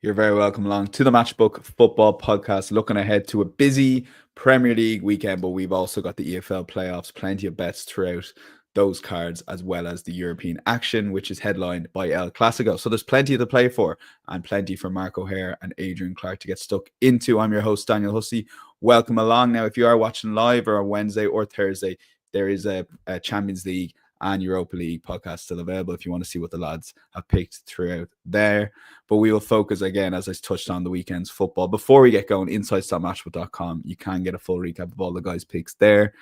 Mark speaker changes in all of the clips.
Speaker 1: You're very welcome along to the Matchbook Football Podcast, looking ahead to a busy Premier League weekend, but we've also got the EFL playoffs, plenty of bets throughout those cards, as well as the European action, which is headlined by El Clasico. So there's plenty to play for and plenty for OHaire and Adrian Clarke to get stuck into. I'm your host, Daniel Hussey. Welcome along. Now, if you are watching live or on Wednesday or Thursday, there is a Champions League and Europa League podcast still available if you want to see what the lads have picked throughout there. But we will focus again, as I touched on, the weekend's football. Before we get going, insights.matchbook.com, you can get a full recap of all the guys' picks there.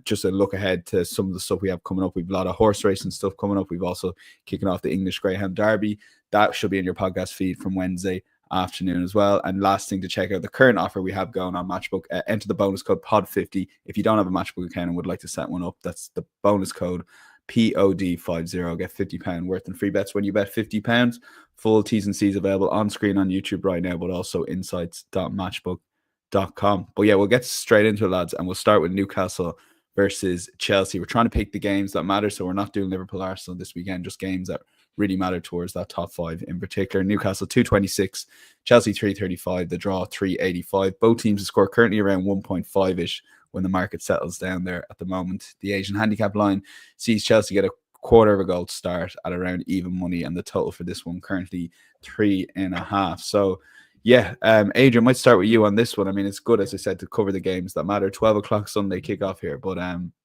Speaker 1: Just a look ahead to some of the stuff we have coming up. We've a lot of horse racing stuff coming up. We've also kicking off the English Greyhound Derby. That should be in your podcast feed from Wednesday afternoon as well. And last thing to check out, the current offer we have going on Matchbook, enter the bonus code POD50 if you don't have a Matchbook account and would like to set one up. That's the bonus code POD50. Get £50 worth in free bets when you bet £50. Full T's and C's available on screen on YouTube right now, but also insights.matchbook.com. But yeah, we'll get straight into it, lads, and we'll start with Newcastle versus Chelsea. We're trying to pick the games that matter, so we're not doing Liverpool Arsenal this weekend, just games that really matter towards that top five in particular. Newcastle 226, Chelsea 335, the draw 385. Both teams score currently around 1.5-ish when the market settles down there at the moment. The Asian handicap line sees Chelsea get a quarter of a goal to start at around even money, and the total for this one currently 3.5. So yeah, Adrian, might start with you on this one. I mean, it's good, as I said, to cover the games that matter. 12 o'clock Sunday kickoff here, but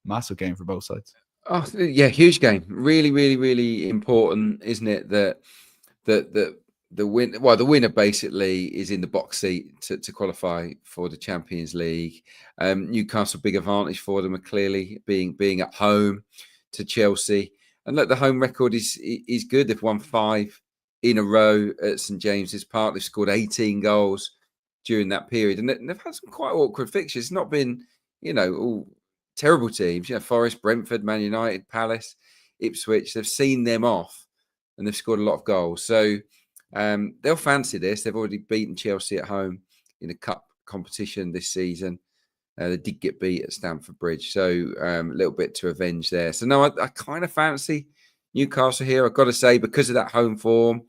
Speaker 1: massive game for both sides.
Speaker 2: Oh yeah, huge game. Really, really, really important, isn't it? That the winner basically is in the box seat to qualify for the Champions League. Newcastle, big advantage for them, are clearly being at home to Chelsea. And look, the home record is good. They've won 5 in a row at St James's Park. They've scored 18 goals during that period, and they've had some quite awkward fixtures. It's not been, all terrible teams, Forest, Brentford, Man United, Palace, Ipswich. They've seen them off and they've scored a lot of goals. So they'll fancy this. They've already beaten Chelsea at home in a cup competition this season. They did get beat at Stamford Bridge. So a little bit to avenge there. So no, I kind of fancy Newcastle here. I've got to say, because of that home form,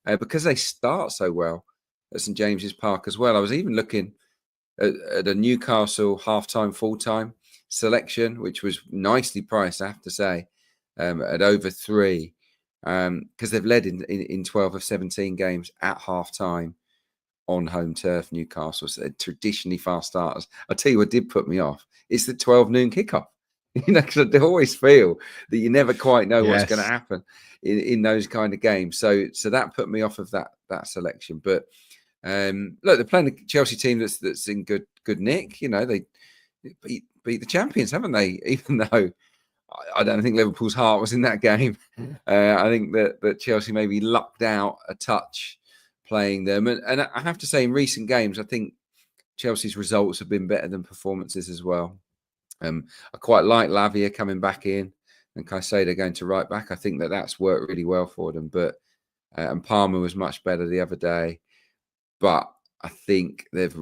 Speaker 2: because they start so well at St James's Park as well. I was even looking at a Newcastle half-time, full-time selection, which was nicely priced, I have to say, at over 3, because they've led in 12 of 17 games at half-time on home turf, Newcastle. So they're traditionally fast starters. I'll tell you what did put me off. It's the 12 noon kickoff. Because I always feel that you never quite know what's going to happen in those kind of games. So that put me off of that selection. But look, they're playing a Chelsea team that's in good nick. They beat the champions, haven't they? Even though I don't think Liverpool's heart was in that game. I think that Chelsea maybe lucked out a touch playing them. And I have to say, in recent games, I think Chelsea's results have been better than performances as well. I quite like Lavia coming back in, and Caicedo going to right back. I think that's worked really well for them. But and Palmer was much better the other day. But I think they've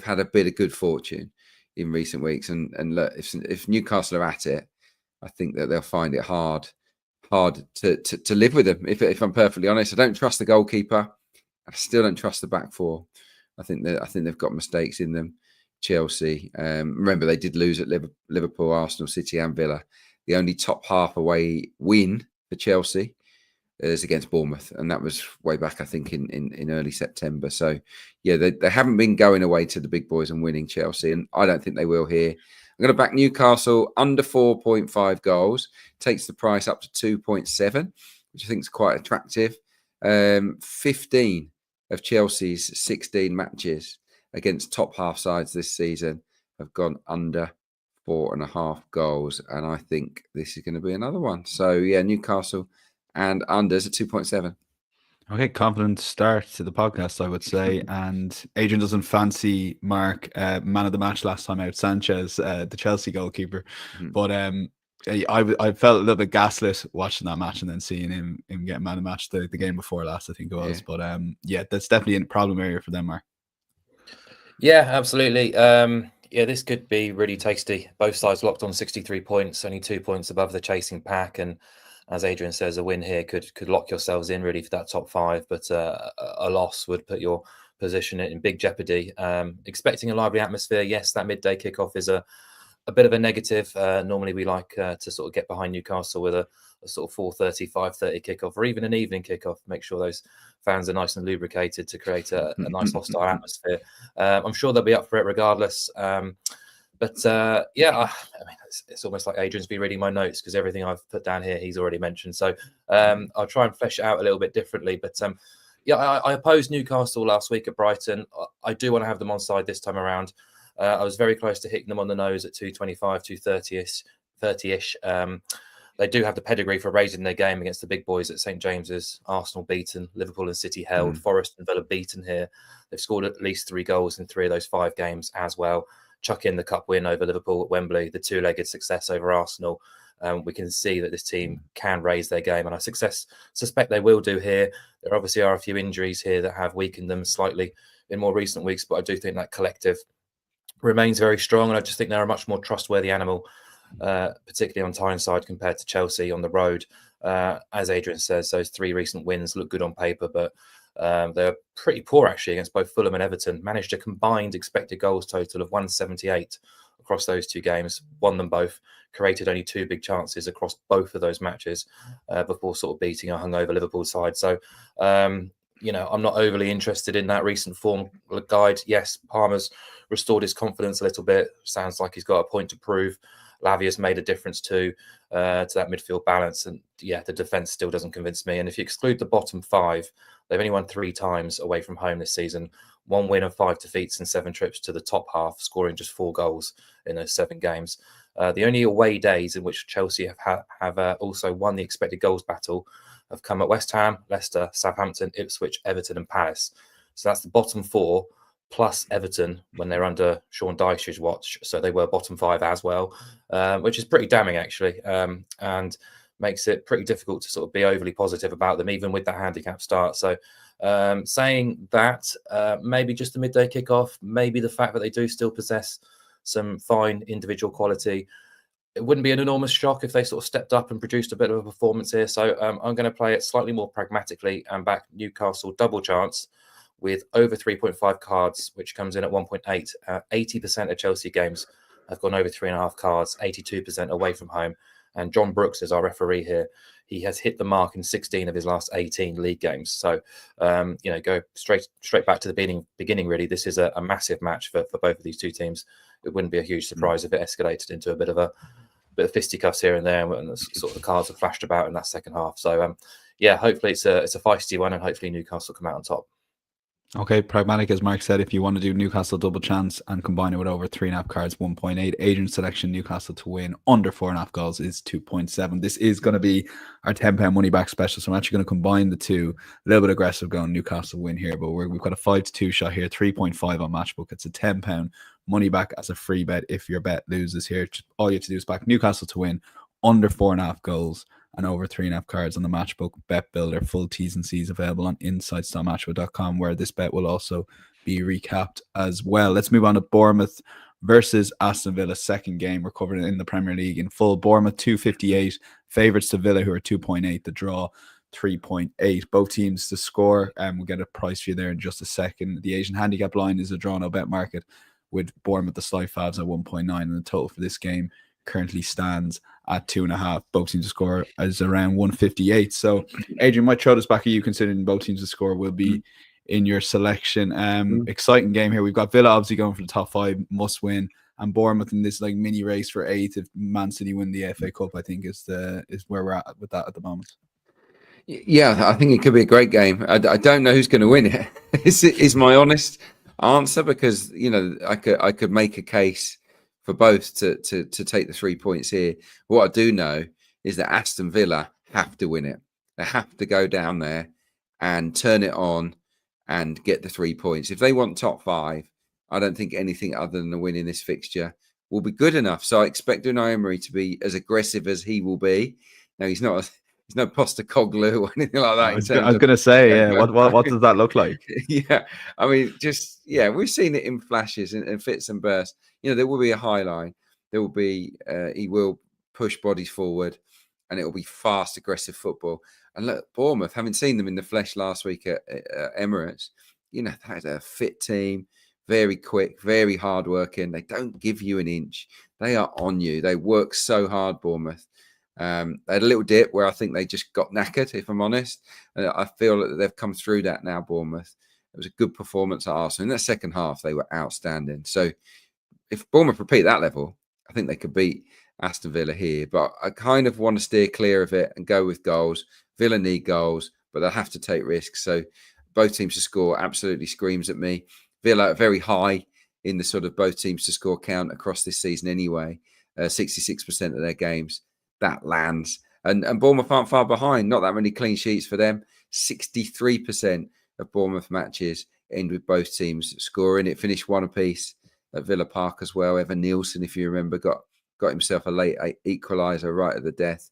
Speaker 2: had a bit of good fortune in recent weeks. And look, if Newcastle are at it, I think that they'll find it hard to live with them. If I'm perfectly honest, I don't trust the goalkeeper. I still don't trust the back four. I think they've got mistakes in them. Chelsea. Remember, they did lose at Liverpool, Arsenal, City, and Villa. The only top half away win for Chelsea is against Bournemouth, and that was way back, I think, in early September. So, yeah, they haven't been going away to the big boys and winning, Chelsea, and I don't think they will here. I'm going to back Newcastle under 4.5 goals. Takes the price up to 2.7, which I think is quite attractive. 15 of Chelsea's 16 matches against top half sides this season have gone under 4.5 goals, and I think this is going to be another one. So, yeah, Newcastle and unders at 2.7.
Speaker 1: Okay, confident start to the podcast, I would say. And Adrian doesn't fancy Mark, man of the match last time out, Sanchez, the Chelsea goalkeeper. But I felt a little bit gaslit watching that match and then seeing him get man of the match the game before last, I think it was. Yeah. But yeah, that's definitely a problem area for them, Mark.
Speaker 3: Yeah, absolutely. Yeah, this could be really tasty. Both sides locked on 63 points, only 2 points above the chasing pack. And as Adrian says, a win here could lock yourselves in really for that top 5, but a loss would put your position in big jeopardy. Expecting a lively atmosphere, yes, that midday kickoff is a bit of a negative. Normally we like to sort of get behind Newcastle with a sort of 4:30, 5:30 kickoff, or even an evening kickoff. Make sure those fans are nice and lubricated to create a nice hostile atmosphere. I'm sure they'll be up for it regardless. But yeah, I mean, it's almost like Adrian's been reading my notes because everything I've put down here he's already mentioned. So I'll try and flesh it out a little bit differently. But yeah, I opposed Newcastle last week at Brighton. I do want to have them on side this time around. I was very close to hitting them on the nose at 225, 230-ish. They do have the pedigree for raising their game against the big boys at St James's. Arsenal beaten, Liverpool and City held, Forest and Villa beaten here. They've scored at least 3 goals in 3 of those 5 games as well. Chuck in the cup win over Liverpool at Wembley, the 2-legged success over Arsenal. We can see that this team can raise their game, and I suspect they will do here. There obviously are a few injuries here that have weakened them slightly in more recent weeks, but I do think that collective remains very strong, and I just think they're a much more trustworthy animal, particularly on Tyneside compared to Chelsea on the road. As Adrian says, those 3 recent wins look good on paper, but they're pretty poor actually against both Fulham and Everton. Managed a combined expected goals total of 178 across those 2 games, won them both, created only 2 big chances across both of those matches before sort of beating a hungover Liverpool side. So, you know, I'm not overly interested in that recent form guide. Yes, Palmer's restored his confidence a little bit. Sounds like he's got a point to prove. Lavia's made a difference too to that midfield balance. And yeah, the defence still doesn't convince me. And if you exclude the bottom 5, they've only won 3 times away from home this season. 1 win and 5 defeats and 7 trips to the top half, scoring just 4 goals in those 7 games. The only away days in which Chelsea have also won the expected goals battle have come at West Ham, Leicester, Southampton, Ipswich, Everton and Palace. So that's the bottom 4 plus Everton when they're under Sean Dyche's watch. So they were bottom 5 as well, which is pretty damning actually, and makes it pretty difficult to sort of be overly positive about them, even with that handicap start. So saying that, maybe just the midday kickoff, maybe the fact that they do still possess some fine individual quality. It wouldn't be an enormous shock if they sort of stepped up and produced a bit of a performance here. So I'm going to play it slightly more pragmatically and back Newcastle double chance with over 3.5 cards, which comes in at 1.8. 80% of Chelsea games have gone over 3.5 cards, 82% away from home. And John Brooks is our referee here. He has hit the mark in 16 of his last 18 league games. So, you know, go straight back to the beginning, really. This is a massive match for both of these 2 teams. It wouldn't be a huge surprise if it escalated into a bit of fisticuffs here and there, and sort of the cards are flashed about in that second half. So, yeah, hopefully it's a feisty one, and hopefully Newcastle come out on top.
Speaker 1: Okay, pragmatic, as Mark said, if you want to do Newcastle double chance and combine it with over 3.5 cards, 1.8. Adrian's selection, Newcastle to win under 4.5 goals, is 2.7. This is going to be our £10 money back special, so I'm actually going to combine the 2. A little bit aggressive going Newcastle win here, but we've got a 5-2 shot here, 3.5 on Matchbook. It's a £10 money back as a free bet if your bet loses here. All you have to do is back Newcastle to win under 4.5 goals and over 3.5 cards on the Matchbook Bet Builder. Full T's and C's available on insights.matchbook.com, where this bet will also be recapped as well. Let's move on to Bournemouth versus Aston Villa, second game. We're covering it in the Premier League in full. Bournemouth 2.58, favourites to Villa, who are 2.8. The draw 3.8. Both teams to score. We'll get a price for you there in just a second. The Asian handicap line is a draw no bet market, with Bournemouth the slight favs at 1.9, and the total for this game currently stands at 2.5. Both teams to score is around 158. So, Adrian, might throw this back at you, considering both teams to score will be in your selection. Exciting game here. We've got Villa obviously going for the top 5, must win, and Bournemouth in this like mini race for 8th. If Man City win the FA Cup, I think is where we're at with that at the moment.
Speaker 2: Yeah, I think it could be a great game. I don't know who's going to win it. is my honest answer, because you know I could make a case for both to take the 3 points here. What I do know is that Aston Villa have to win it. They have to go down there and turn it on and get the 3 points. If they want top 5, I don't think anything other than a win in this fixture will be good enough. So I expect Unai Emery to be as aggressive as he will be. Now, he's no Postecoglou or anything like that.
Speaker 1: I was going to say, yeah. What does that look like?
Speaker 2: Yeah, I mean, we've seen it in flashes and fits and bursts. You know, there will be a high line. There will be he will push bodies forward, and it'll be fast, aggressive football. And look, Bournemouth, having seen them in the flesh last week at Emirates, you know, that's a fit team, very quick, very hard-working. They don't give you an inch. They are on you. They work so hard, Bournemouth. They had a little dip where I think they just got knackered, if I'm honest. I feel that they've come through that now, Bournemouth. It was a good performance at Arsenal. In that second half, they were outstanding. So if Bournemouth repeat that level, I think they could beat Aston Villa here. But I kind of want to steer clear of it and go with goals. Villa need goals, but they'll have to take risks. So both teams to score absolutely screams at me. Villa very high in the sort of both teams to score count across this season anyway. 66% of their games, that lands. And Bournemouth aren't far behind. Not that many clean sheets for them. 63% of Bournemouth matches end with both teams scoring. It finished one apiece at Villa Park as well. Evan Nielsen, if you remember, got himself a late equaliser right at the death.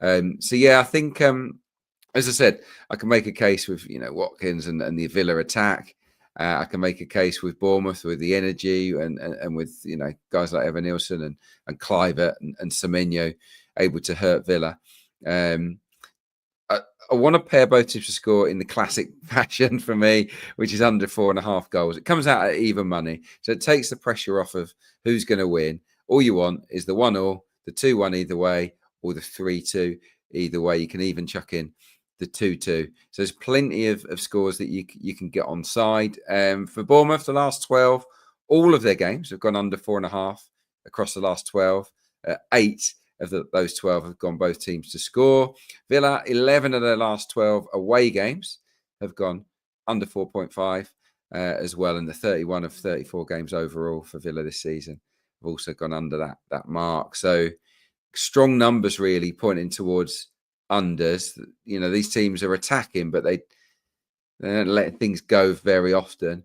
Speaker 2: So yeah, I think as I said, I can make a case with Watkins and the Villa attack. I can make a case with Bournemouth with the energy and with guys like Evan Nielsen and Kluivert and Semenyo able to hurt Villa. I want to pair both teams to score in the classic fashion for me, which is under 4.5 goals. It comes out at even money, so it takes the pressure off of who's going to win. All you want is the 1-1, the 2-1 either way, or the 3-2 either way. You can even chuck in the 2-2. So there's plenty of scores that you can get on side. For Bournemouth, the last 12, all of their games have gone under 4.5 across the last 12. 8 of those 12 have gone both teams to score. Villa, 11 of their last 12 away games have gone under 4.5 as well. And the 31 of 34 games overall for Villa this season have also gone under that mark. So strong numbers really pointing towards unders. These teams are attacking, but they don't let things go very often.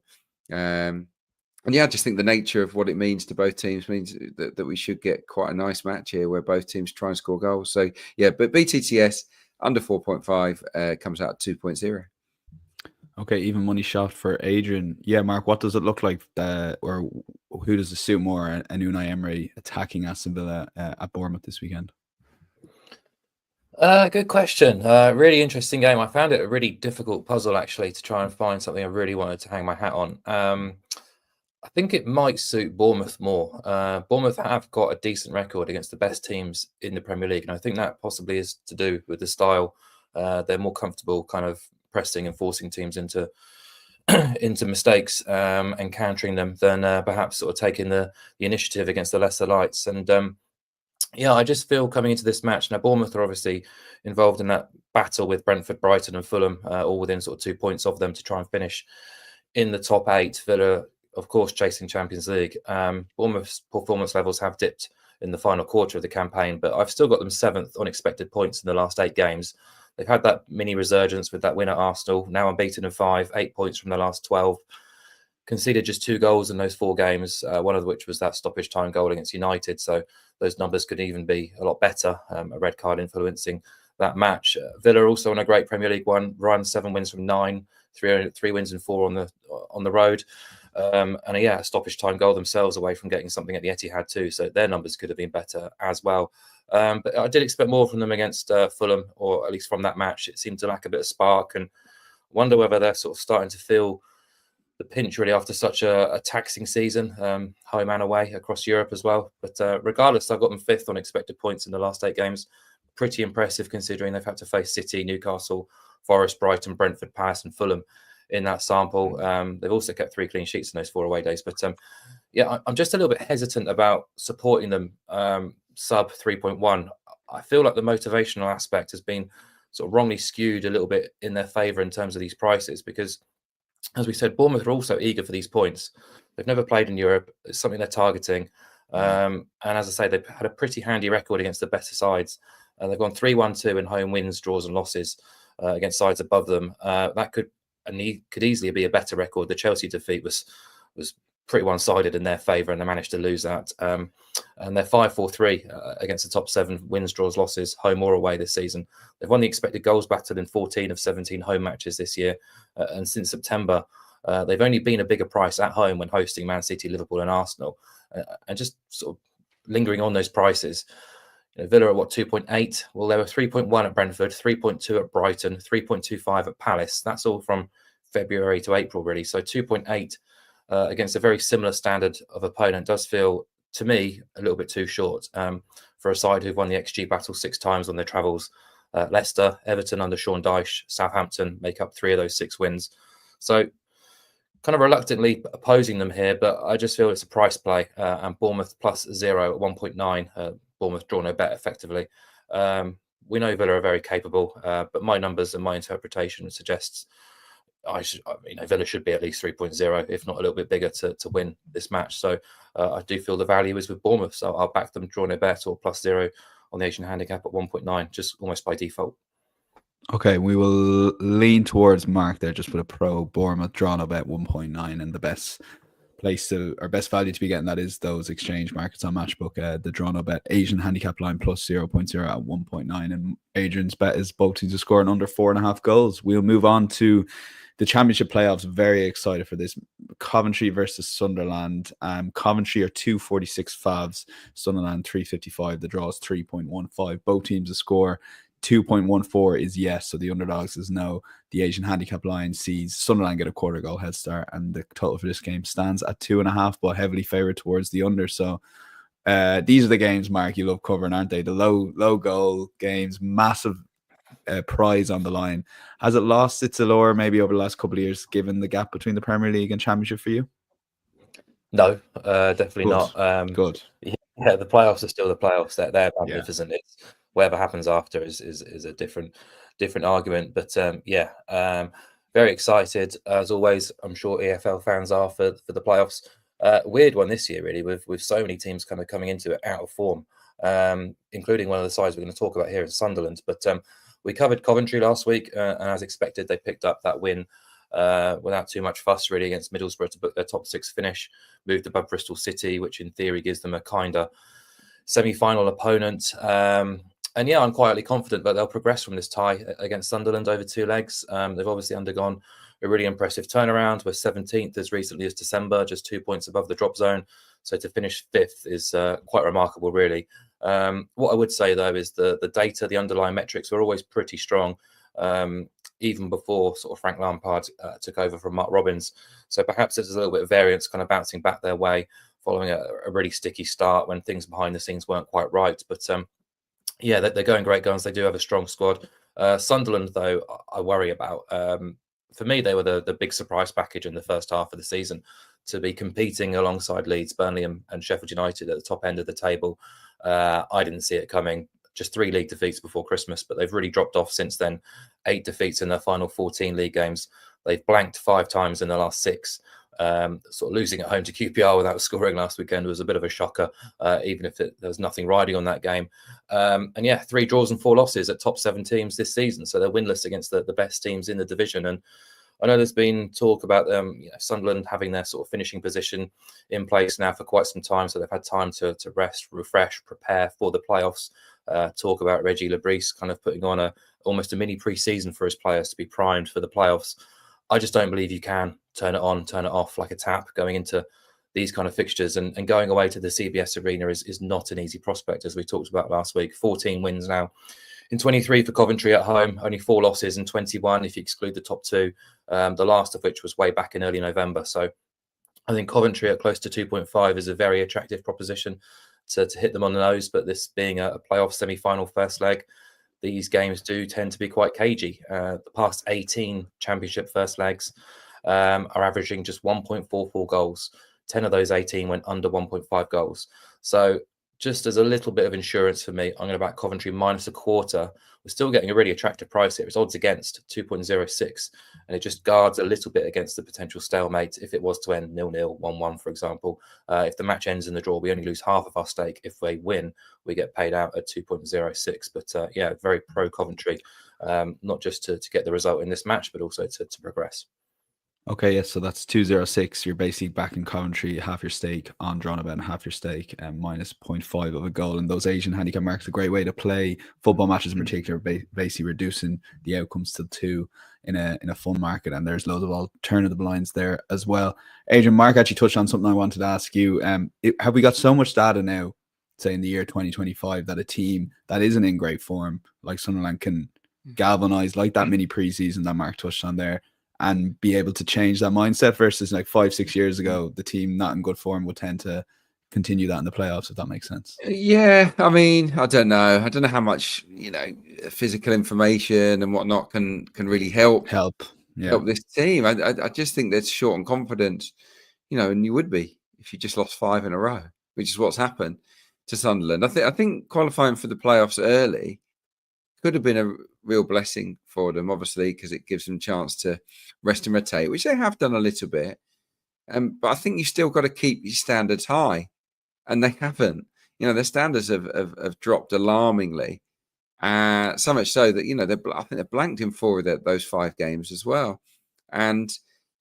Speaker 2: And yeah, I just think the nature of what it means to both teams means that we should get quite a nice match here where both teams try and score goals. So yeah, but BTTS under 4.5 comes out at 2.0.
Speaker 1: Okay, even money shot for Adrian. Yeah, Mark, what does it look like, or who does it suit more, and Unai Emery attacking Aston Villa at Bournemouth this weekend?
Speaker 3: Good question. Really interesting game. I found it a really difficult puzzle, actually, to try and find something I really wanted to hang my hat on. I think it might suit Bournemouth more. Bournemouth have got a decent record against the best teams in the Premier League, and I think that possibly is to do with the style. They're more comfortable kind of pressing and forcing teams into mistakes and countering them than perhaps sort of taking the initiative against the lesser lights. And yeah, I just feel coming into this match now, Bournemouth are obviously involved in that battle with Brentford, Brighton, and Fulham, all within sort of 2 points of them to try and finish in the top 8. Villa, of course, chasing Champions League. Bournemouth's performance levels have dipped in the final quarter of the campaign, but I've still got them 7th on expected points in the last 8 games. They've had that mini resurgence with that win at Arsenal, now unbeaten in 5, 8 points from the last 12. Conceded just 2 goals in those 4 games, one of which was that stoppage time goal against United. So those numbers could even be a lot better, a red card influencing that match. Villa also on a great Premier League run, 7 wins from 9, 3 wins and 4 on the road. And a stoppage time goal themselves away from getting something at the Etihad too. So their numbers could have been better as well. But I did expect more from them against Fulham, or at least from that match. It seemed to lack a bit of spark, and wonder whether they're sort of starting to feel the pinch really after such a taxing season, home and away across Europe as well. But regardless, I've got them 5th on expected points in the last 8 games. Pretty impressive considering they've had to face City, Newcastle, Forest, Brighton, Brentford, Palace and Fulham in that sample. They've also kept 3 clean sheets in those 4 away days. But yeah, I'm just a little bit hesitant about supporting them sub 3.1. I feel like the motivational aspect has been sort of wrongly skewed a little bit in their favour in terms of these prices, because as we said, Bournemouth are also eager for these points. They've never played in Europe. It's something they're targeting. And as I say, they've had a pretty handy record against the better sides. They've gone 3-1-2 in home wins, draws and losses against sides above them. That could easily be a better record. The Chelsea defeat was pretty one-sided in their favour, and they managed to lose that. And they're 5-4-3 against the top 7 wins, draws, losses, home or away this season. They've won the expected goals battle in 14 of 17 home matches this year. And since September, they've only been a bigger price at home when hosting Man City, Liverpool and Arsenal. And just sort of lingering on those prices, Villa at what, 2.8? Well, they were 3.1 at Brentford, 3.2 at Brighton, 3.25 at Palace. That's all from February to April, really. So 2.8 against a very similar standard of opponent does feel, to me, a little bit too short for a side who've won the XG battle 6 times on their travels. Leicester, Everton under Sean Dyche, Southampton make up 3 of those 6 wins. So kind of reluctantly opposing them here, but I just feel it's a price play. And Bournemouth +0 at 1.9. Bournemouth draw no bet effectively. We know Villa are very capable, but my numbers and my interpretation suggests Villa should be at least 3.0, if not a little bit bigger, to win this match. So I do feel the value is with Bournemouth. So I'll back them draw no bet or +0 on the Asian handicap at 1.9, just almost by default.
Speaker 1: Okay, we will lean towards Mark there, just with a pro Bournemouth drawn up at 1.9, and the best place to, or best value to be getting that is those exchange markets on Matchbook. The drawn up at Asian handicap line +0.0 at 1.9, and Adrian's bet is both teams to score in under 4.5 goals. We'll move on to the Championship playoffs. Very excited for this. Coventry versus Sunderland. Coventry are 246 favs, Sunderland 355. The draw is 3.15. Both teams to score. 2.14 is yes, so the underdogs is no. The Asian handicap line sees Sunderland get a quarter goal head start, and the total for this game stands at 2.5, but heavily favoured towards the under. So these are the games, Mark, you love covering, aren't they? The low goal games, massive prize on the line. Has it lost its allure maybe over the last couple of years, given the gap between the Premier League and Championship for you?
Speaker 3: No, definitely
Speaker 1: Good.
Speaker 3: not.
Speaker 1: Good.
Speaker 3: Yeah, the playoffs are still the playoffs. They're magnificent. Yeah. It's whatever happens after is a different argument. But very excited as always. I'm sure EFL fans are for the playoffs. Weird one this year, really, with so many teams kind of coming into it out of form, including one of the sides we're going to talk about here in Sunderland. But we covered Coventry last week, and as expected, they picked up that win without too much fuss, really, against Middlesbrough to book their top 6 finish, moved above Bristol City, which in theory gives them a kinder semi-final opponent. And yeah, I'm quietly confident that they'll progress from this tie against Sunderland over 2 legs. They've obviously undergone a really impressive turnaround. We're 17th as recently as December, just 2 points above the drop zone. So to finish 5th is quite remarkable, really. What I would say, though, is the data, the underlying metrics were always pretty strong, even before sort of Frank Lampard took over from Mark Robbins. So perhaps there's a little bit of variance kind of bouncing back their way following a really sticky start when things behind the scenes weren't quite right. But yeah, they're going great guns. They do have a strong squad. Sunderland, though, I worry about. For me, they were the big surprise package in the first half of the season, to be competing alongside Leeds, Burnley and Sheffield United at the top end of the table. I didn't see it coming. Just 3 league defeats before Christmas, but they've really dropped off since then. 8 defeats in their final 14 league games. They've blanked 5 times in the last 6. Sort of losing at home to QPR without scoring last weekend was a bit of a shocker, even if there was nothing riding on that game. And yeah, 3 draws and 4 losses at top 7 teams this season. So they're winless against the best teams in the division. And I know there's been talk about them, Sunderland having their sort of finishing position in place now for quite some time. So they've had time to rest, refresh, prepare for the playoffs. Talk about Reggie Lebris kind of putting on almost a mini pre-season for his players to be primed for the playoffs. I just don't believe you can turn it on, turn it off like a tap going into these kind of fixtures. And going away to the CBS Arena is not an easy prospect, as we talked about last week. 14 wins now in 23 for Coventry at home, only 4 losses in 21 if you exclude the top 2, the last of which was way back in early November. So I think Coventry at close to 2.5 is a very attractive proposition to hit them on the nose. But this being a playoff semi-final first leg, these games do tend to be quite cagey. The past 18 Championship first legs are averaging just 1.44 goals. 10 of those 18 went under 1.5 goals. So just as a little bit of insurance for me, I'm going to back Coventry -1/4. We're still getting a really attractive price here. It's odds against 2.06, and it just guards a little bit against the potential stalemate if it was to end 0-0, 1-1, for example. If the match ends in the draw, we only lose half of our stake. If they win, we get paid out at 2.06. But yeah, very pro Coventry, not just to get the result in this match, but also to progress.
Speaker 1: Okay, yes, so that's 206. You're basically backing Coventry, half your stake on drawn about, and half your stake, and -0.5 of a goal. And those Asian handicap marks are a great way to play football matches in particular, basically reducing the outcomes to 2 in a fun market. And there's loads of alternative lines there as well. Adrian, Mark actually touched on something I wanted to ask you. Have we got so much data now say in the year 2025 that a team that isn't in great form like Sunderland can galvanize like that mini preseason that Mark touched on there and be able to change that mindset versus like 5-6 years ago, the team not in good form would tend to continue that in the playoffs, if that makes sense.
Speaker 2: Yeah, I mean, I don't know how much physical information and whatnot can really help this team. I just think they're short on confidence, and you would be if you just lost 5 in a row, which is what's happened to Sunderland. I think qualifying for the playoffs early could have been a real blessing for them, obviously, because it gives them a chance to rest and rotate, which they have done a little bit. But I think you still got to keep your standards high, and they haven't. Their standards have dropped alarmingly, so much so that I think they're blanked in 4 of those 5 games as well. And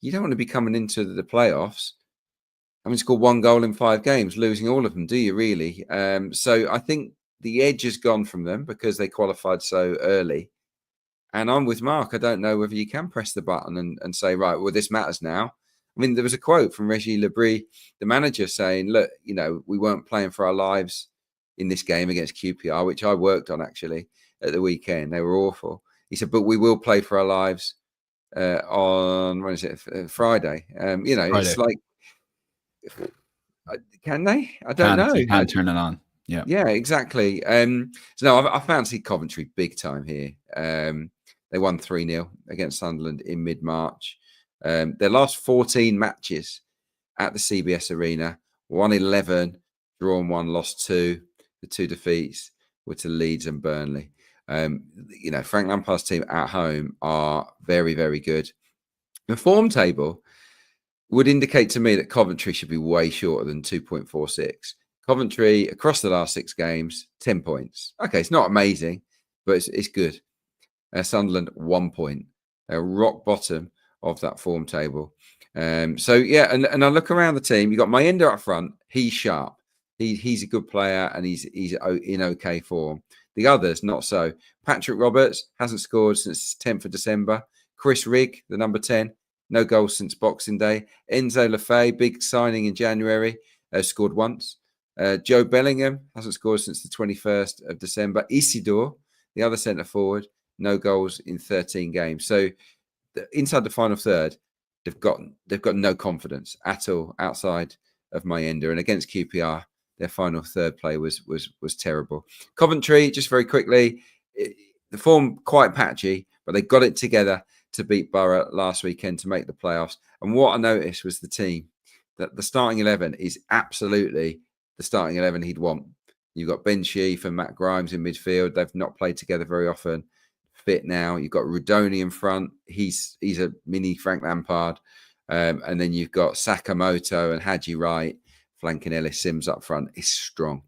Speaker 2: you don't want to be coming into the playoffs having scored 1 goal in 5 games, losing all of them, do you really? So I think the edge has gone from them because they qualified so early. And I'm with Mark. I don't know whether you can press the button and say, right, well, this matters now. I mean, there was a quote from Reggie Lebris, the manager, saying, look, we weren't playing for our lives in this game against QPR, which I worked on actually at the weekend. They were awful. He said, but we will play for our lives on, when is it, Friday.
Speaker 1: Friday.
Speaker 2: It's like, can they? I don't know.
Speaker 1: You can't turn it on.
Speaker 2: Yeah, exactly. So no, I fancy Coventry big time here. They won 3-0 against Sunderland in mid-March. Their last 14 matches at the CBS Arena, won 11, drawn 1, lost 2. The 2 defeats were to Leeds and Burnley. Frank Lampard's team at home are very, very good. The form table would indicate to me that Coventry should be way shorter than 2.46. Coventry, across the last 6 games, 10 points. Okay, it's not amazing, but it's good. Sunderland, 1 point. They're rock bottom of that form table. So, yeah, and I look around the team. You've got Mayenda up front. He's sharp. He's a good player, and he's in okay form. The others, not so. Patrick Roberts hasn't scored since 10th of December. Chris Rigg, the number 10, no goals since Boxing Day. Enzo Lefebvre, big signing in January, scored once. Joe Bellingham hasn't scored since the 21st of December. Isidore, the other centre forward, no goals in 13 games. So inside the final third, they've got no confidence at all outside of Mayenda. And against QPR, their final third play was terrible. Coventry, just very quickly, the form quite patchy, but they got it together to beat Borough last weekend to make the playoffs. And what I noticed was the team, that the starting 11 is absolutely the starting 11 he'd want. You've got Ben Sheaf and Matt Grimes in midfield. They've not played together very often. Fit now. You've got Rudoni in front. He's a mini Frank Lampard. And then you've got Sakamoto and Haji Wright flanking Ellis Sims up front. It's strong.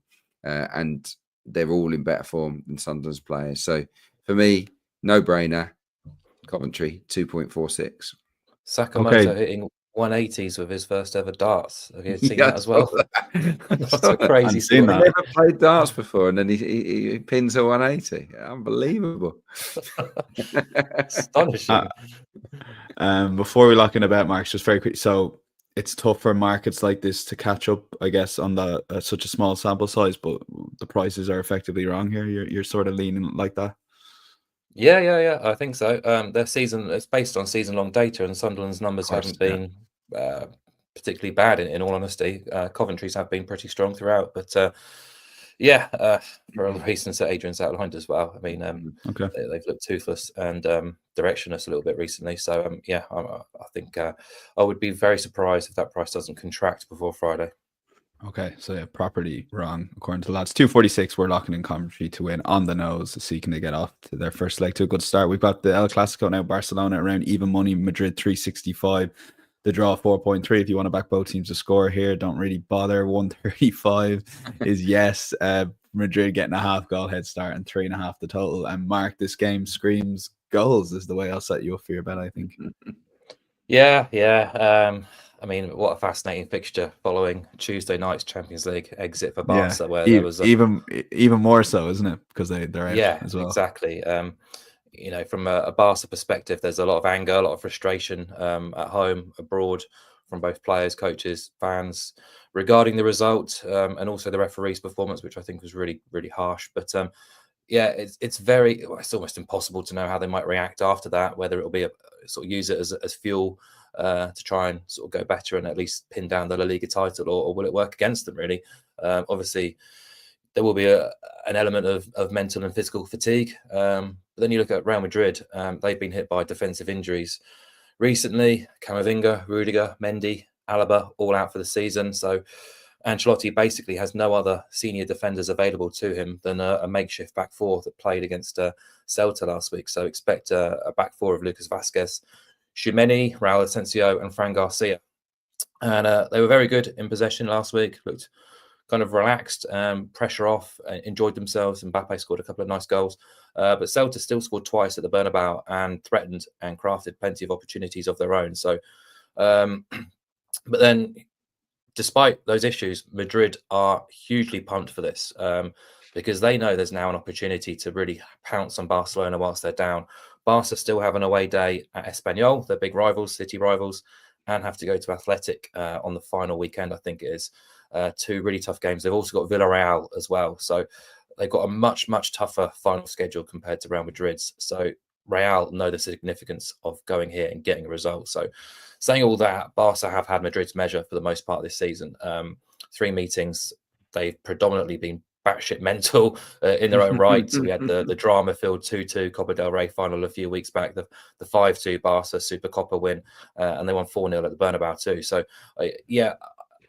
Speaker 2: And they're all in better form than Sunderland's players. So for me, no-brainer. Coventry, 2.46.
Speaker 3: Sakamoto hitting 180s with his first ever darts. Have you seen that as well? That's a crazy story.
Speaker 2: I've never played darts before, and then he pins a 180. Unbelievable.
Speaker 3: Astonishing.
Speaker 1: Before we lock in about Marks, just very quick. So it's tough for markets like this to catch up, I guess, on the such a small sample size, but the prices are effectively wrong here. You're sort of leaning like that.
Speaker 3: Yeah. I think so. Their season, it's based on season-long data, and Sunderland's numbers haven't been particularly bad. In all honesty, Coventry's have been pretty strong throughout. But for all the reasons that Adrian's outlined as well. I mean, they've looked toothless and directionless a little bit recently. So I think I would be very surprised if that price doesn't contract before Friday.
Speaker 1: Okay, so yeah, properly wrong according to the lads. 246, we're locking in Coventry to win on the nose, seeking to get off to their first leg to a good start. We've got the El Clasico now, Barcelona around even money, Madrid 365. The draw 4.3. If you want to back both teams to score here, don't really bother. 135 is yes. Madrid getting a half goal head start and 3.5 the total. And Mark, this game screams goals is the way I'll set you up for your bet, I think.
Speaker 3: Yeah. I mean, what a fascinating fixture following Tuesday night's Champions League exit for Barca, where there was
Speaker 1: even more so, isn't it? Because they're out as well.
Speaker 3: Exactly. From a Barca perspective, there's a lot of anger, a lot of frustration at home, abroad, from both players, coaches, fans regarding the result, and also the referee's performance, which I think was really, really harsh. But yeah, it's almost impossible to know how they might react after that, whether it'll be sort of use it as fuel to try and sort of go better and at least pin down the La Liga title, or will it work against them, really? Obviously, there will be an element of mental and physical fatigue. But then you look at Real Madrid, they've been hit by defensive injuries recently. Camavinga, Rudiger, Mendy, Alaba, all out for the season. So Ancelotti basically has no other senior defenders available to him than a makeshift back four that played against Celta last week. So expect a back four of Lucas Vazquez, Tchouaméni, Raul Asensio, and Fran Garcia. And they were very good in possession last week. Looked kind of relaxed, pressure off, enjoyed themselves. Mbappe scored a couple of nice goals. But Celta still scored twice at the Bernabeu and threatened and crafted plenty of opportunities of their own. So, but then, despite those issues, Madrid are hugely pumped for this because they know there's now an opportunity to really pounce on Barcelona whilst they're down. Barca still have an away day at Espanyol, their big rivals, city rivals, and have to go to Athletic on the final weekend, I think it is. Two really tough games. They've also got Villarreal as well. So they've got a much, much tougher final schedule compared to Real Madrid's. So Real know the significance of going here and getting a result. So saying all that, Barca have had Madrid's measure for the most part this season. 3 meetings. They've predominantly been batshit mental in their own right. So we had the drama-filled 2-2 Copa del Rey final a few weeks back, the 5-2 Barca Super Copa win, and they won 4-0 at the Bernabeu too. So yeah,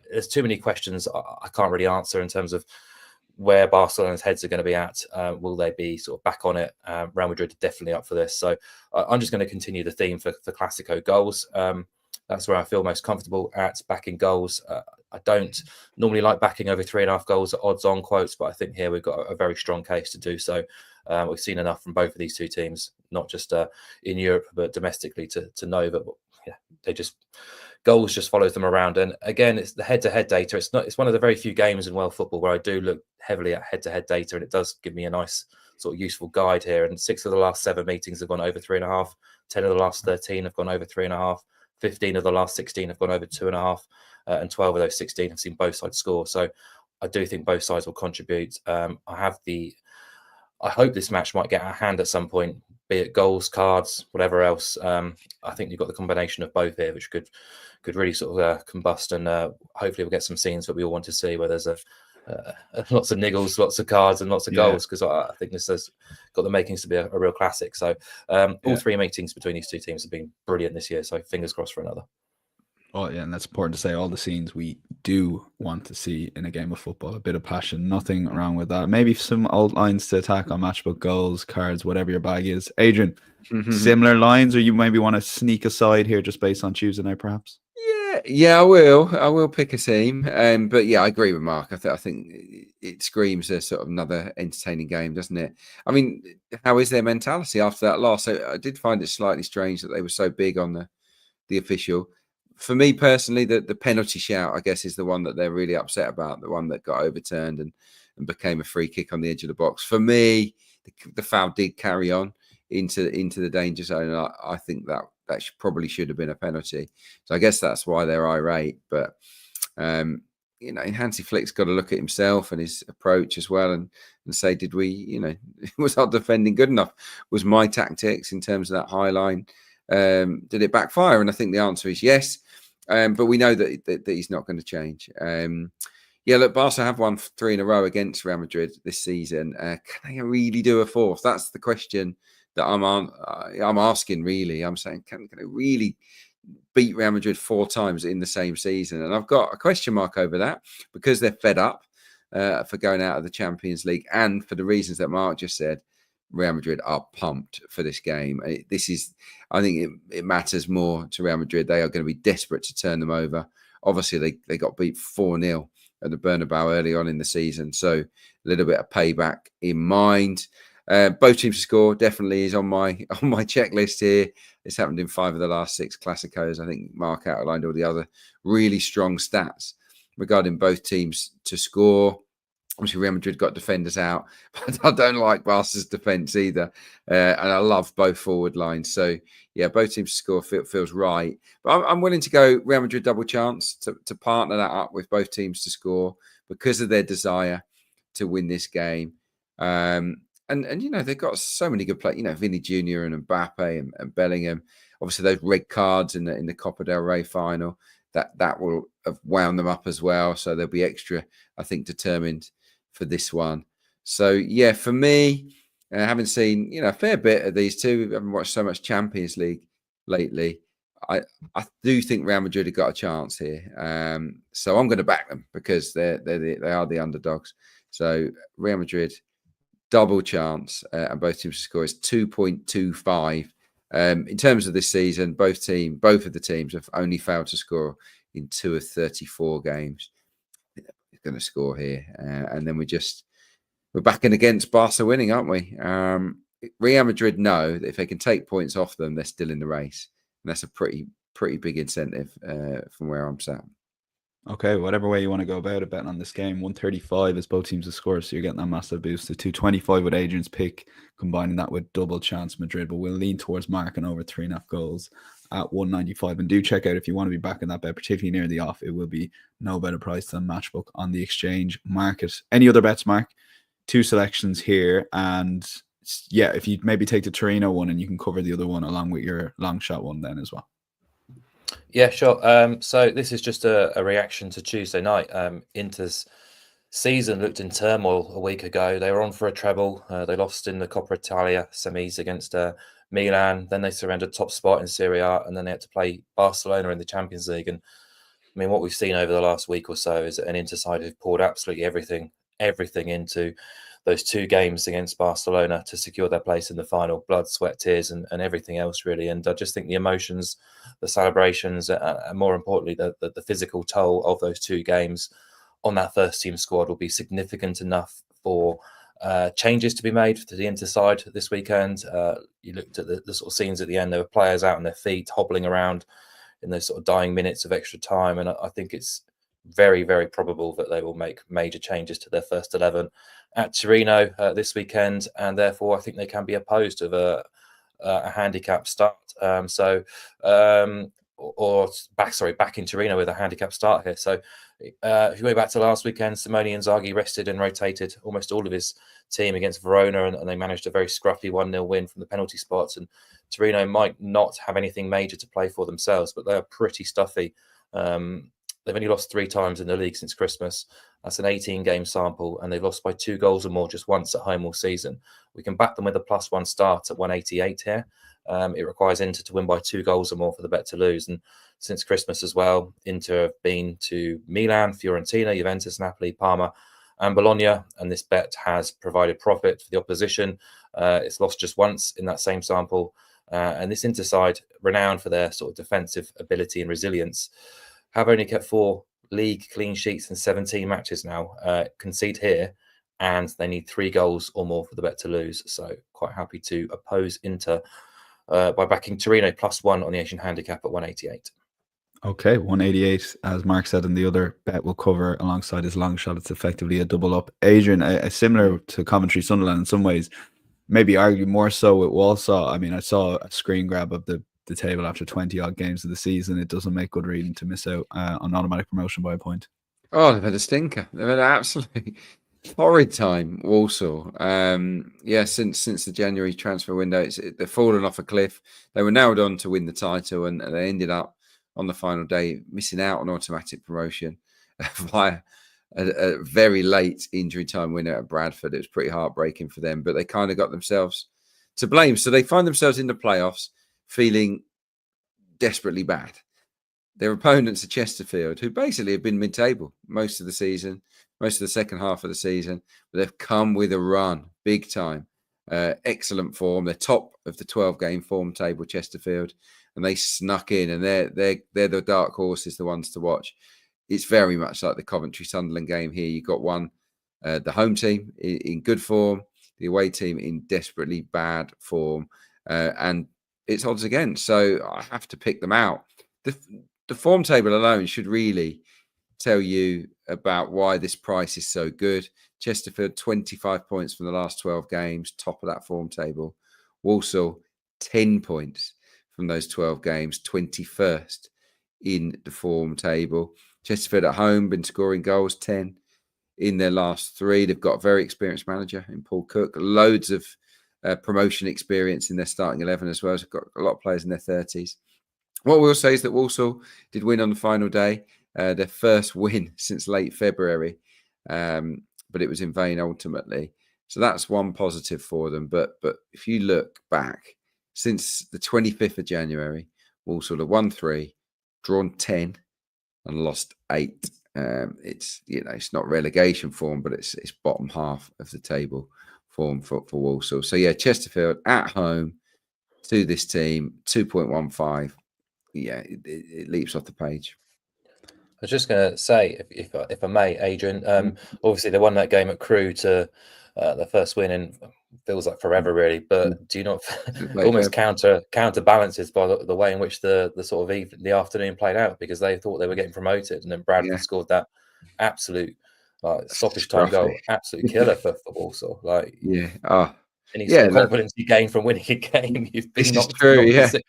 Speaker 3: there's too many questions I can't really answer in terms of where Barcelona's heads are going to be at. Will they be sort of back on it? Real Madrid are definitely up for this. So I'm just going to continue the theme for Classico goals. That's where I feel most comfortable at backing goals. I don't normally like backing over 3.5 goals at odds on quotes, but I think here we've got a very strong case to do so. We've seen enough from both of these two teams, not just in Europe, but domestically to know that goals just follows them around. And again, it's the head-to-head data. It's one of the very few games in world football where I do look heavily at head-to-head data, and it does give me a nice sort of useful guide here. And 6 of the last 7 meetings have gone over 3.5. 10 of the last 13 have gone over 3.5. 15 of the last 16 have gone over 2.5, and 12 of those 16 have seen both sides score. So I do think both sides will contribute. I hope this match might get out of hand at some point, be it goals, cards, whatever else. I think you've got the combination of both here, which could really sort of combust, and hopefully we'll get some scenes that we all want to see, where there's lots of niggles, lots of cards, and lots of goals, because I think this has got the makings to be a real classic. So all 3 meetings between these two teams have been brilliant this year, so fingers crossed for another.
Speaker 1: Oh yeah, and that's important to say. All the scenes we do want to see in a game of football, a bit of passion, nothing wrong with that. Maybe some old lines to attack on matchbook, goals, cards, whatever your bag is. Adrian, similar lines, or you maybe want to sneak aside here just based on Tuesday night, perhaps?
Speaker 2: Yeah, I will pick a team. But yeah, I agree with Mark. I think it screams a sort of another entertaining game, doesn't it? I mean, how is their mentality after that loss? I did find it slightly strange that they were so big on the official. For me personally, the penalty shout, I guess, is the one that they're really upset about, the one that got overturned and became a free kick on the edge of the box. For me, the foul did carry on into the danger zone. I think that probably should have been a penalty. So I guess that's why they're irate. But Hansi Flick's got to look at himself and his approach as well, and say, did we, was our defending good enough? Was my tactics in terms of that high line, did it backfire? And I think the answer is yes. But we know that he's not going to change. Look, Barca have won 3 in a row against Real Madrid this season. Can they really do a 4th? That's the question that I'm asking, really. I'm saying, can they really beat Real Madrid 4 times in the same season? And I've got a question mark over that, because they're fed up for going out of the Champions League, and for the reasons that Mark just said. Real Madrid are pumped for this game. I think it matters more to Real Madrid. They are going to be desperate to turn them over. Obviously, they got beat 4-0 at the Bernabeu early on in the season, so a little bit of payback in mind. Both teams to score definitely is on my checklist here. It's happened in 5 of the last 6 Clásicos. I think Mark outlined all the other really strong stats regarding both teams to score. Obviously, Real Madrid got defenders out, but I don't like Barca's defence either. And I love both forward lines. So, yeah, both teams to score feels right. But I'm willing to go Real Madrid double chance to partner that up with both teams to score because of their desire to win this game. And they've got so many good players, Vinny Jr. and Mbappe and Bellingham. Obviously, those red cards in the Copa del Rey final, that will have wound them up as well. So they'll be extra, I think, determined for this one. So, yeah, for me, having seen, a fair bit of these two, I haven't watched so much Champions League lately. I do think Real Madrid have got a chance here. So I'm going to back them because they are the underdogs. So Real Madrid, double chance, and both teams to score is 2.25. In terms of this season, both of the teams have only failed to score in 2 of 34 games. Going to score here, and then we're backing against Barca winning, aren't we? Real Madrid know that if they can take points off them, they're still in the race, and that's a pretty big incentive from where I'm sat.
Speaker 1: Okay, whatever way you want to go about it, betting on this game, 135 is both teams to score, so you're getting that massive boost to 225 with Adrian's pick, combining that with double chance Madrid, but we'll lean towards marking over 3.5 goals at 195. And do check out if you want to be backing that bet, particularly near the off. It will be no better price than Matchbook on the exchange market. Any other bets, Mark? 2 selections here, and yeah, if you maybe take the Torino one and you can cover the other one along with your long shot one then as well.
Speaker 3: Yeah, sure. So this is just a reaction to Tuesday night. Inter's season looked in turmoil a week ago. They were on for a treble. They lost in the Coppa Italia semis against Milan. Then they surrendered top spot in Serie A, and then they had to play Barcelona in the Champions League. And I mean, what we've seen over the last week or so is an Inter side who've poured absolutely everything into those 2 games against Barcelona to secure their place in the final. Blood, sweat, tears, and everything else, really. And I just think the emotions, the celebrations, and more importantly, the physical toll of those 2 games on that first team squad will be significant enough for changes to be made to the Inter side this weekend. You looked at the sort of scenes at the end. There were players out on their feet, hobbling around in those sort of dying minutes of extra time. And I think it's very, very probable that they will make major changes to their first 11 at Torino this weekend, and therefore I think they can be opposed of a handicap start. Back in Torino with a handicap start here. So if you go back to last weekend, Simone Inzaghi rested and rotated almost all of his team against Verona, and they managed a very scruffy 1-0 win from the penalty spots. And Torino might not have anything major to play for themselves, but they are pretty stuffy. They've only lost 3 times in the league since Christmas. That's an 18-game sample, and they've lost by 2 goals or more just once at home all season. We can back them with a +1 start at 188 here. It requires Inter to win by 2 goals or more for the bet to lose. And since Christmas as well, Inter have been to Milan, Fiorentina, Juventus, Napoli, Parma, and Bologna, and this bet has provided profit for the opposition. It's lost just once in that same sample. And this Inter side, renowned for their sort of defensive ability and resilience, have only kept 4 league clean sheets in 17 matches now. Concede here, and they need 3 goals or more for the bet to lose. So quite happy to oppose Inter by backing Torino +1 on the Asian handicap at 188.
Speaker 1: Okay, 188, as Mark said, and the other bet will cover alongside his long shot. It's effectively a double up. Adrian, similar to Coventry Sunderland in some ways, maybe argue more so with Walsall. I mean, I saw a screen grab of the table after 20 odd games of the season. It doesn't make good reading to miss out on automatic promotion by a point.
Speaker 2: Oh, they've had a stinker. They've had an absolutely horrid time, Walsall. Since the January transfer window, they've fallen off a cliff. They were nailed on to win the title, and they ended up on the final day missing out on automatic promotion via a very late injury time winner at Bradford. It was pretty heartbreaking for them, but they kind of got themselves to blame. So they find themselves in the playoffs feeling desperately bad. Their opponents are Chesterfield, who basically have been mid-table most of the season, most of the second half of the season, but they've come with a run, big time. Excellent form. They're top of the 12-game form table, Chesterfield, and they snuck in, and they're the dark horses, the ones to watch. It's very much like the Coventry Sunderland game here. You've got the home team in good form, the away team in desperately bad form, and it's odds against. So I have to pick them out. The form table alone should really tell you about why this price is so good. Chesterfield, 25 points from the last 12 games, top of that form table. Walsall, 10 points from those 12 games, 21st in the form table. Chesterfield at home, been scoring goals, 10 in their last 3. They've got a very experienced manager in Paul Cook, loads of promotion experience in their starting 11 as well. So they've got a lot of players in their 30s. What we'll say is that Walsall did win on the final day, their first win since late February, but it was in vain ultimately. So that's one positive for them. But if you look back, since the 25th of January, Walsall have won 3, drawn 10, and lost 8. It's it's not relegation form, but it's bottom half of the table form for Walsall. So yeah, Chesterfield at home to this team, 2.15. Yeah, it leaps off the page.
Speaker 3: I was just going to say, if I may, Adrian, obviously they won that game at Crewe to their first win in feels like forever, really. But do you not almost counterbalances by the way in which the sort of the afternoon played out, because they thought they were getting promoted, and then Bradford scored that absolute stoppage time goal, absolute killer for Walsall. Like any sort of confidence you gain from winning a game, you've been knocked for 6 again.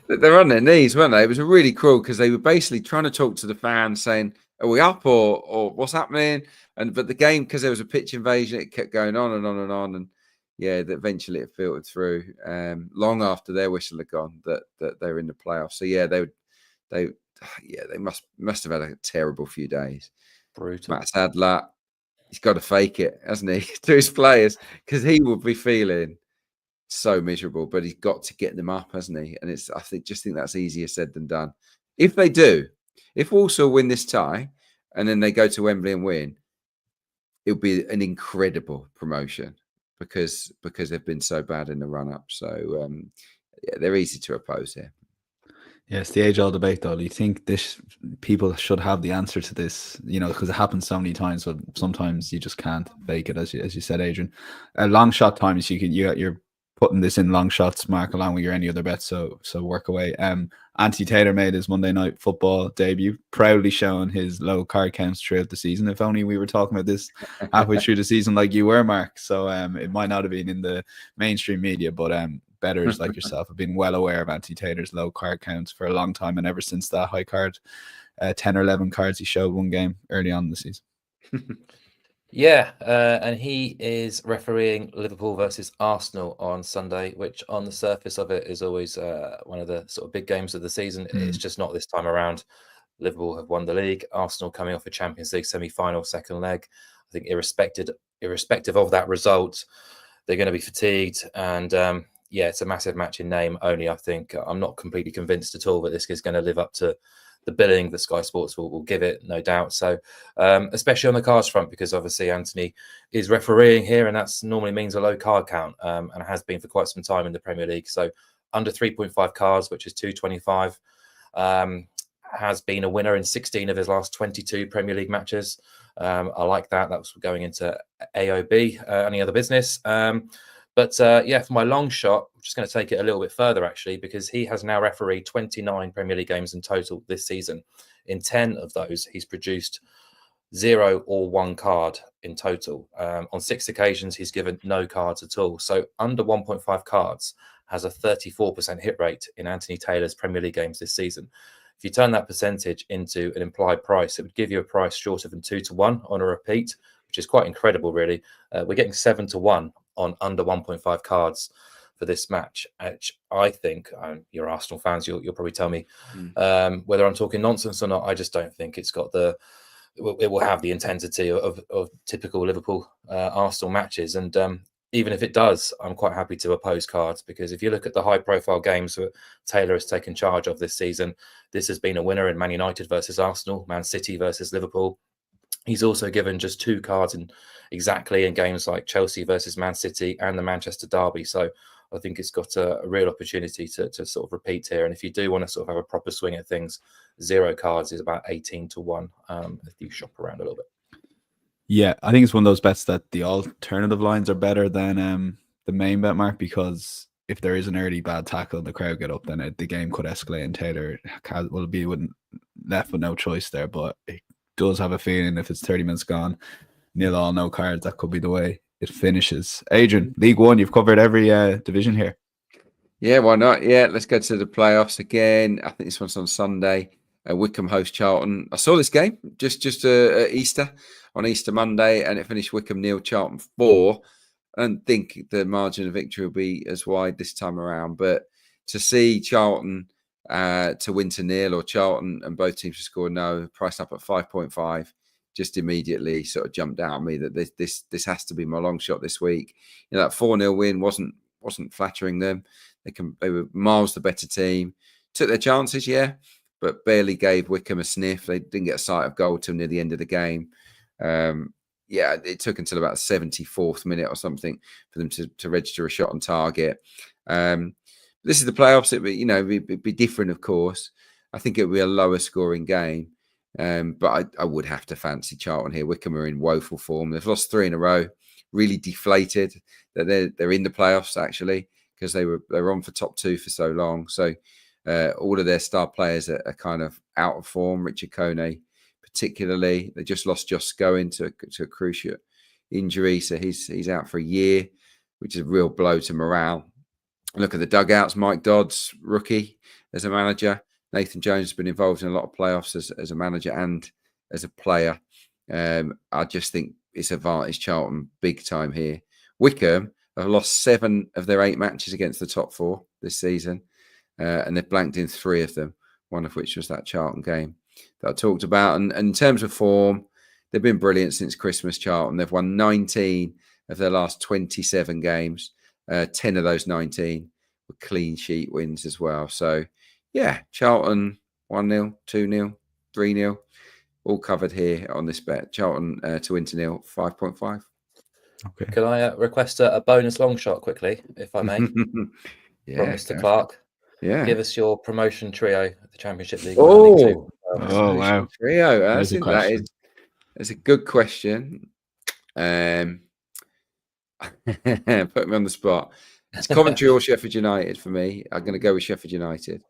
Speaker 2: They're on their knees, weren't they? It was really cruel because they were basically trying to talk to the fans, saying, "Are we up or what's happening?" But the game, because there was a pitch invasion, it kept going on and on and on, and eventually it filtered through. Long after their whistle had gone, that they were in the playoffs. So they must have had a terrible few days.
Speaker 3: Brutal.
Speaker 2: Matt Sadler, he's got to fake it, hasn't he, to his players, because he would be feeling so miserable, but he's got to get them up, hasn't he? And I think that's easier said than done. If they do, if Walsall win this tie and then they go to Wembley and win, it'll be an incredible promotion because they've been so bad in the run-up. So they're easy to oppose here.
Speaker 1: Yes, the age-old debate, though. Do you think people should have the answer to this? Because it happens so many times, but sometimes you just can't fake it, as you said, Adrian. Long shot times, you're putting this in long shots, Mark, along with your any other bets. So work away. Anthony Taylor made his Monday Night Football debut, proudly showing his low card counts throughout the season. If only we were talking about this halfway through the season like you were, Mark. So it might not have been in the mainstream media, but bettors like yourself have been well aware of Anthony Taylor's low card counts for a long time, and ever since that high card 10 or 11 cards he showed one game early on in the season.
Speaker 3: And he is refereeing Liverpool versus Arsenal on Sunday, which on the surface of it is always one of the sort of big games of the season. It's just not this time around. Liverpool have won the league. Arsenal coming off a Champions League semi-final, second leg. I think irrespective of that result, they're going to be fatigued, and it's a massive match in name only. I think I'm not completely convinced at all that this is going to live up to the billing that Sky Sports will give it, no doubt. So, especially on the cards front, because obviously Anthony is refereeing here, and that's normally means a low card count, and it has been for quite some time in the Premier League. So, under 3.5 cards, which is 225, has been a winner in 16 of his last 22 Premier League matches. I like that. That was going into AOB, any other business. But for my long shot, I'm just going to take it a little bit further, actually, because he has now refereed 29 Premier League games in total this season. In 10 of those, he's produced 0 or 1 card in total. On 6 occasions, he's given no cards at all. So under 1.5 cards has a 34% hit rate in Anthony Taylor's Premier League games this season. If you turn that percentage into an implied price, it would give you a price shorter than 2-1 on a repeat, which is quite incredible, really. We're getting 7-1 on under 1.5 cards for this match, which I think, you're Arsenal fans, you'll probably tell me whether I'm talking nonsense or not. I just don't think it's got it will have the intensity of typical Liverpool Arsenal matches. And even if it does, I'm quite happy to oppose cards, because if you look at the high profile games that Taylor has taken charge of this season, this has been a winner in Man United versus Arsenal, Man City versus Liverpool. He's also given just 2 cards in games like Chelsea versus Man City and the Manchester Derby. So I think it's got a real opportunity to sort of repeat here. And if you do want to sort of have a proper swing at things, 0 cards is about 18-1 if you shop around a little bit.
Speaker 1: Yeah, I think it's one of those bets that the alternative lines are better than the main bet, Mark, because if there is an early bad tackle and the crowd get up, then the game could escalate, and Taylor will be left with no choice there. But does have a feeling if it's 30 minutes gone, 0-0, no cards, that could be the way it finishes. Adrian, League One, you've covered every division here.
Speaker 2: Yeah, why not? Yeah, let's go to the playoffs again. I think this one's on Sunday. Wickham host Charlton. I saw this game just Easter, on Easter Monday, and it finished Wickham 0, Charlton 4. I don't think the margin of victory will be as wide this time around, but to see Charlton to win to 0, or Charlton and both teams to score no, priced up at 5.5, just immediately sort of jumped out at me that this has to be my long shot this week. You know, that 4-0 win wasn't flattering them. They were miles the better team. Took their chances, yeah, but barely gave Wickham a sniff. They didn't get a sight of goal till near the end of the game. Yeah, it took until about the 74th minute or something for them to register a shot on target. This is the playoffs. It'd be different, of course. I think it would be a lower scoring game. But I would have to fancy Charlton here. Wickham are in woeful form. They've lost 3 in a row. Really deflated that they're in the playoffs, actually, because they were on for top 2 for so long. So all of their star players are kind of out of form. Richard Kone, particularly, they just lost Josh Scowen to a cruciate injury, so he's out for a year, which is a real blow to morale. Look at the dugouts. Mike Dodds, rookie as a manager. Nathan Jones has been involved in a lot of playoffs as a manager and as a player. I just think it's advantage Charlton big time here. Wickham have lost 7 of their 8 matches against the top 4 this season, and they've blanked in 3 of them, one of which was that Charlton game that I talked about. And in terms of form, they've been brilliant since Christmas, Charlton. They've won 19 of their last 27 games. 10 of those 19 were clean sheet wins as well. So, yeah, Charlton 1-0, 2-0, 3-0, all covered here on this bet. Charlton to win to 0, 5.5.
Speaker 1: Okay.
Speaker 3: Can I request a bonus long shot quickly, if I may?
Speaker 2: Yeah,
Speaker 3: from Mr. Clarke.
Speaker 2: Yeah.
Speaker 3: Give us your promotion trio of the Championship League.
Speaker 2: Oh,
Speaker 1: wow.
Speaker 2: Trio. That's a good question. Put me on the spot. It's Coventry or Sheffield United for me. I'm going to go with Sheffield United.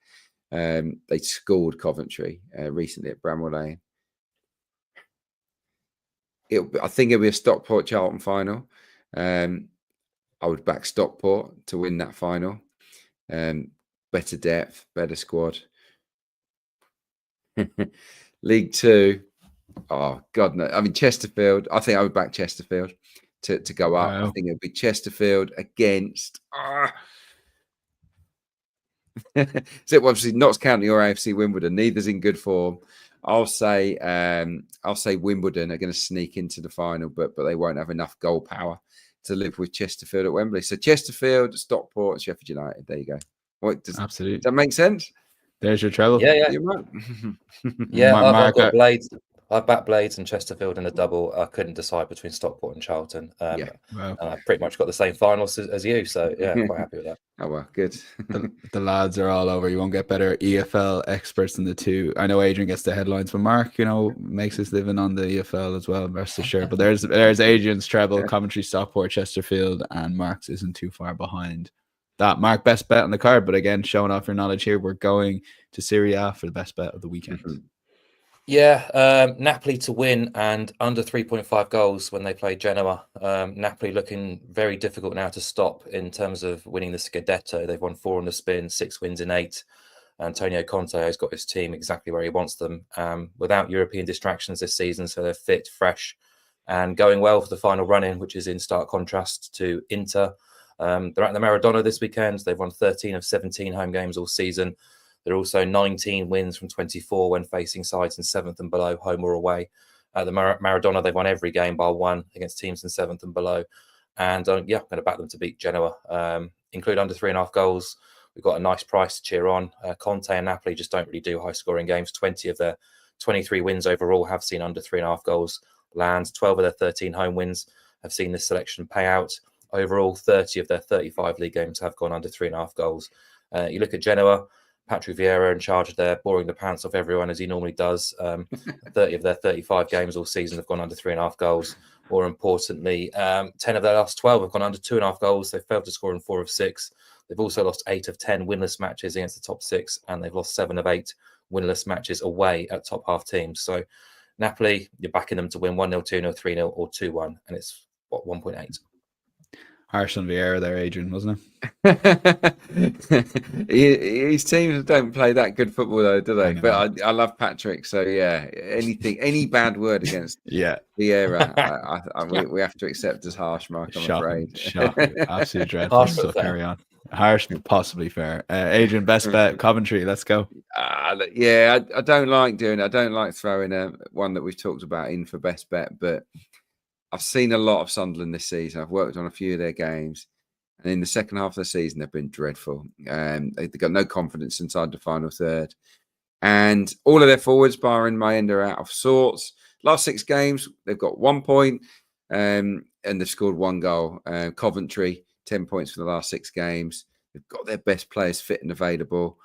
Speaker 2: They scored Coventry recently at Bramwell Lane. I think it'll be a Stockport Charlton final. I would back Stockport to win that final. Better depth, better squad. League 2. Oh God, no! I mean Chesterfield. I think I would back Chesterfield to go up.
Speaker 1: Wow.
Speaker 2: I think it would be Chesterfield against. So obviously Notts County or AFC Wimbledon. Neither's in good form. I'll say Wimbledon are going to sneak into the final, but they won't have enough goal power to live with Chesterfield at Wembley. So Chesterfield, Stockport, Sheffield United. There you go.
Speaker 1: Absolutely.
Speaker 2: Does that make sense?
Speaker 1: There's your treble.
Speaker 3: Yeah.
Speaker 2: You might.
Speaker 3: Yeah, I've got
Speaker 1: Mark,
Speaker 3: Blades. I backed Blades and Chesterfield in the double. I couldn't decide between Stockport and Charlton.
Speaker 1: Wow.
Speaker 3: And I pretty much got the same finals as you. So, yeah, I'm quite happy with that.
Speaker 2: Oh, well, good.
Speaker 1: The lads are all over. You won't get better EFL experts than the two. I know Adrian gets the headlines, but Mark, makes his living on the EFL as well, rest assured. But there's Adrian's treble, Coventry, Stockport, Chesterfield, and Mark's isn't too far behind that. Mark, best bet on the card, but again, showing off your knowledge here, we're going to Serie A for the best bet of the weekend.
Speaker 3: Yeah, Napoli to win and under 3.5 goals when they play Genoa. Napoli looking very difficult now to stop in terms of winning the Scudetto. They've won 4 on the spin, 6 wins in 8. Antonio Conte has got his team exactly where he wants them, without European distractions this season, so they're fit, fresh, and going well for the final run-in, which is in stark contrast to Inter. They're at the Maradona this weekend. They've won 13 of 17 home games all season. There are also 19 wins from 24 when facing sides in 7th and below, home or away. At the Maradona, they've won every game bar 1 against teams in 7th and below. And I'm going to back them to beat Genoa. Include under 3.5 goals. We've got a nice price to cheer on. Conte and Napoli just don't really do high-scoring games. 20 of their 23 wins overall have seen under 3.5 goals land. 12 of their 13 home wins have seen this selection pay out. Overall, 30 of their 35 league games have gone under 3.5 goals. You look at Genoa, Patrick Vieira in charge of there, boring the pants off everyone as he normally does. 30 of their 35 games all season have gone under 3.5 goals. More importantly, 10 of their last 12 have gone under 2.5 goals. They've failed to score in 4 of 6. They've also lost 8 of 10 winless matches against the top 6, and they've lost 7 of 8 winless matches away at top half teams. So Napoli, you're backing them to win 1-0, 2-0, 3-0, or 2-1, and it's what, 1.8.
Speaker 1: Harsh on Vieira there, Adrian, wasn't it?
Speaker 2: His teams don't play that good football though, do they?
Speaker 1: I know.
Speaker 2: But I love Patrick, so yeah. Any bad word against
Speaker 1: Yeah.
Speaker 2: Vieira, we have to accept as harsh, Mark. I'm afraid.
Speaker 1: Shocking, absolutely dreadful.
Speaker 3: Harsh,
Speaker 1: So
Speaker 3: but fair.
Speaker 1: carry on. Harsh, possibly fair. Adrian, best bet, Coventry. Let's go.
Speaker 2: Yeah, I don't like doing it. I don't like throwing one that we've talked about in for best bet, but I've seen a lot of Sunderland this season. I've worked on a few of their games, and in the second half of the season, they've been dreadful. They've got no confidence inside the final third, and all of their forwards, barring Mayenda, are out of sorts. Last 6 games, they've got 1 point, and they've scored 1 goal. Coventry, 10 points for the last 6 games. They've got their best players fit and available.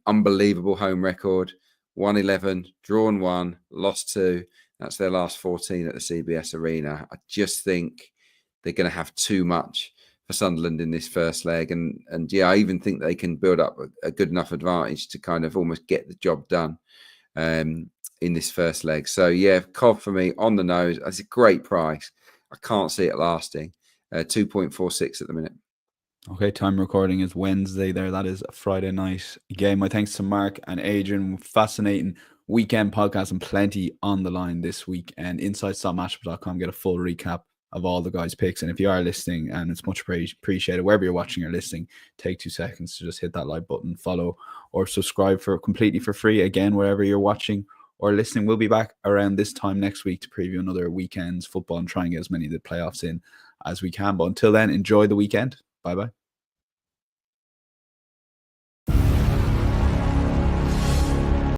Speaker 2: Unbelievable home record: 1-11, drawn 1, lost 2. That's their last 14 at the CBS Arena. I just think they're going to have too much for Sunderland in this first leg. And yeah, I even think they can build up a good enough advantage to kind of almost get the job done in this first leg. So yeah, Cov for me on the nose. That's a great price. I can't see it lasting. 2.46 at the minute.
Speaker 1: Okay, time recording is Wednesday there. That is a Friday night game. My thanks to Mark and Adrian. Fascinating weekend podcast and plenty on the line this week. And insights.matchup.com, get a full recap of all the guys' picks. And if you are listening, and it's much appreciated, wherever you're watching or listening, take 2 seconds to just hit that like button, follow or subscribe for completely for free. Again, wherever you're watching or listening, we'll be back around this time next week to preview another weekend's football and try and get as many of the playoffs in as we can. But until then, enjoy the weekend. Bye-bye.